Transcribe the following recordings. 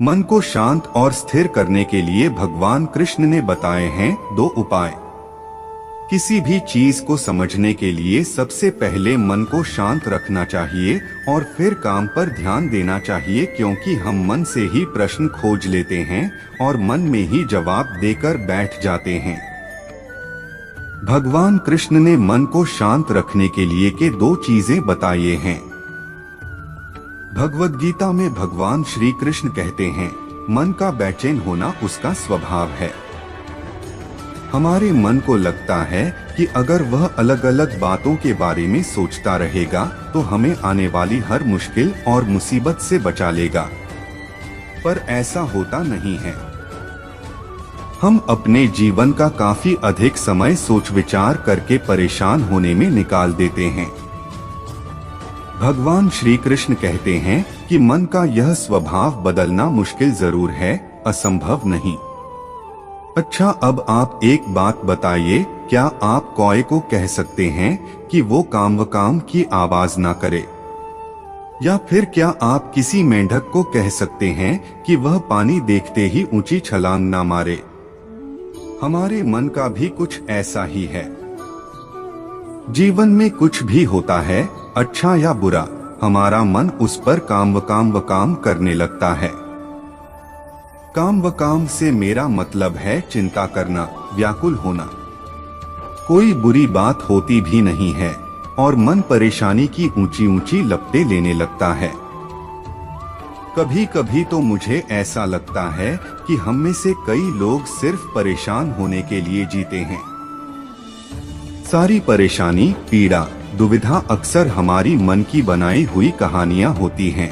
मन को शांत और स्थिर करने के लिए भगवान कृष्ण ने बताए हैं 2 उपाय। किसी भी चीज को समझने के लिए सबसे पहले मन को शांत रखना चाहिए और फिर काम पर ध्यान देना चाहिए, क्योंकि हम मन से ही प्रश्न खोज लेते हैं और मन में ही जवाब देकर बैठ जाते हैं। भगवान कृष्ण ने मन को शांत रखने के लिए के 2 चीजें बताई हैं। भगवद गीता में भगवान श्री कृष्ण कहते हैं, मन का बेचैन होना उसका स्वभाव है। हमारे मन को लगता है कि अगर वह अलग अलग बातों के बारे में सोचता रहेगा तो हमें आने वाली हर मुश्किल और मुसीबत से बचा लेगा, पर ऐसा होता नहीं है। हम अपने जीवन का काफी अधिक समय सोच विचार करके परेशान होने में निकाल देते हैं। भगवान श्री कृष्ण कहते हैं कि मन का यह स्वभाव बदलना मुश्किल जरूर है, असंभव नहीं। अच्छा, अब आप एक बात बताइए, क्या आप कौए को कह सकते हैं कि वो काम की आवाज ना करे? या फिर क्या आप किसी मेंढक को कह सकते हैं कि वह पानी देखते ही ऊंची छलांग ना मारे? हमारे मन का भी कुछ ऐसा ही है। जीवन में कुछ भी होता है, अच्छा या बुरा, हमारा मन उस पर काम करने लगता है। काम से मेरा मतलब है चिंता करना, व्याकुल होना। कोई बुरी बात होती भी नहीं है और मन परेशानी की ऊंची ऊंची लपटें लेने लगता है। कभी कभी तो मुझे ऐसा लगता है कि हम में से कई लोग सिर्फ परेशान होने के लिए जीते हैं। सारी परेशानी, पीड़ा, दुविधा अक्सर हमारी मन की बनाई हुई कहानियां होती हैं।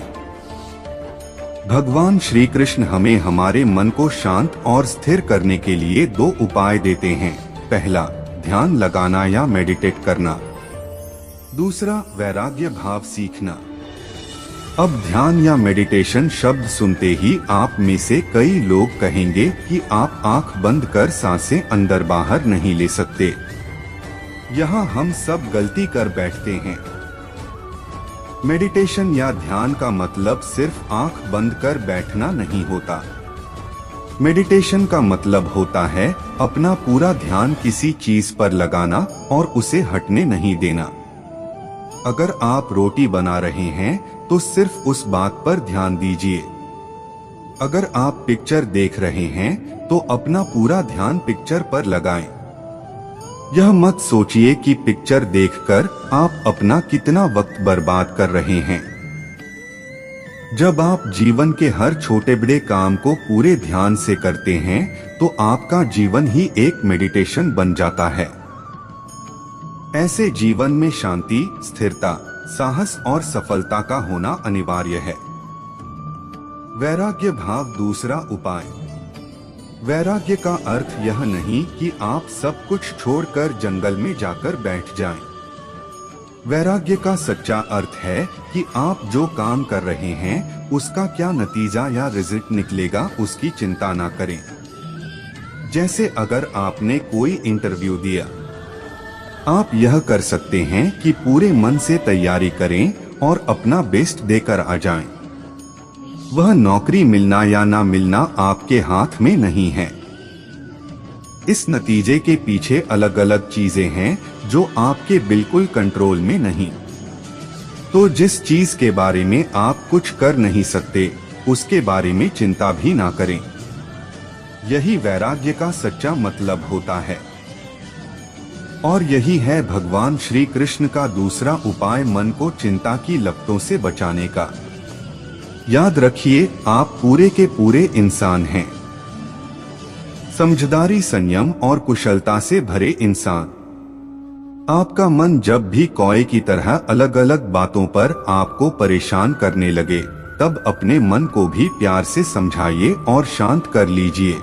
भगवान श्री कृष्ण हमें हमारे मन को शांत और स्थिर करने के लिए 2 उपाय देते हैं। पहला, ध्यान लगाना या मेडिटेट करना। दूसरा, वैराग्य भाव सीखना। अब ध्यान या मेडिटेशन शब्द सुनते ही आप में से कई लोग कहेंगे कि आप आंख बंद कर सांसें अंदर बाहर नहीं ले सकते। यहाँ हम सब गलती कर बैठते हैं। मेडिटेशन या ध्यान का मतलब सिर्फ आंख बंद कर बैठना नहीं होता। मेडिटेशन का मतलब होता है अपना पूरा ध्यान किसी चीज पर लगाना और उसे हटने नहीं देना। अगर आप रोटी बना रहे हैं तो सिर्फ उस बात पर ध्यान दीजिए। अगर आप पिक्चर देख रहे हैं तो अपना पूरा ध्यान पिक्चर पर लगाएं। यह मत सोचिए कि पिक्चर देखकर आप अपना कितना वक्त बर्बाद कर रहे हैं। जब आप जीवन के हर छोटे बड़े काम को पूरे ध्यान से करते हैं तो आपका जीवन ही एक मेडिटेशन बन जाता है। ऐसे जीवन में शांति, स्थिरता, साहस और सफलता का होना अनिवार्य है। वैराग्य भाव दूसरा उपाय। वैराग्य का अर्थ यह नहीं कि आप सब कुछ छोड़कर जंगल में जाकर बैठ जाएं। वैराग्य का सच्चा अर्थ है कि आप जो काम कर रहे हैं उसका क्या नतीजा या रिजल्ट निकलेगा उसकी चिंता ना करें। जैसे अगर आपने कोई इंटरव्यू दिया, आप यह कर सकते हैं कि पूरे मन से तैयारी करें और अपना बेस्ट देकर आ जाएं। वह नौकरी मिलना या ना मिलना आपके हाथ में नहीं है। इस नतीजे के पीछे अलग अलग चीजें हैं जो आपके बिल्कुल कंट्रोल में नहीं। तो जिस चीज के बारे में आप कुछ कर नहीं सकते उसके बारे में चिंता भी ना करें। यही वैराग्य का सच्चा मतलब होता है। और यही है भगवान श्री कृष्ण का दूसरा उपाय मन को चिंता की लपटों से बचाने का। याद रखिए, आप पूरे के पूरे इंसान हैं। समझदारी, संयम और कुशलता से भरे इंसान। आपका मन जब भी कौए की तरह अलग अलग बातों पर आपको परेशान करने लगे तब अपने मन को भी प्यार से समझाइए और शांत कर लीजिए।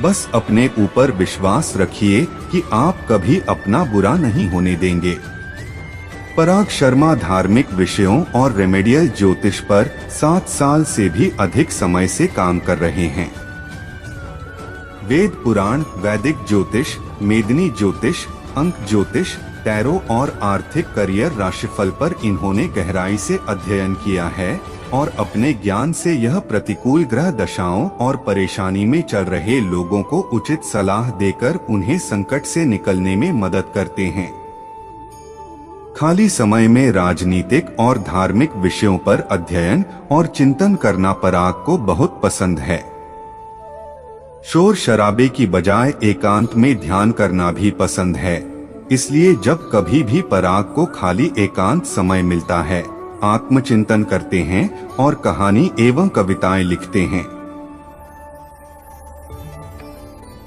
बस अपने ऊपर विश्वास रखिए कि आप कभी अपना बुरा नहीं होने देंगे। पराग शर्मा धार्मिक विषयों और रेमेडियल ज्योतिष पर 7 साल से भी अधिक समय से काम कर रहे हैं। वेद पुराण, वैदिक ज्योतिष, मेदिनी ज्योतिष, अंक ज्योतिष, टैरो और आर्थिक करियर राशिफल पर इन्होंने गहराई से अध्ययन किया है और अपने ज्ञान से यह प्रतिकूल ग्रह दशाओं और परेशानी में चल रहे लोगों को उचित सलाह देकर उन्हें संकट से निकलने में मदद करते हैं। खाली समय में राजनीतिक और धार्मिक विषयों पर अध्ययन और चिंतन करना पराग को बहुत पसंद है। शोर शराबे की बजाय एकांत में ध्यान करना भी पसंद है, इसलिए जब कभी भी पराग को खाली एकांत समय मिलता है, आत्मचिंतन करते हैं और कहानी एवं कविताएं लिखते हैं।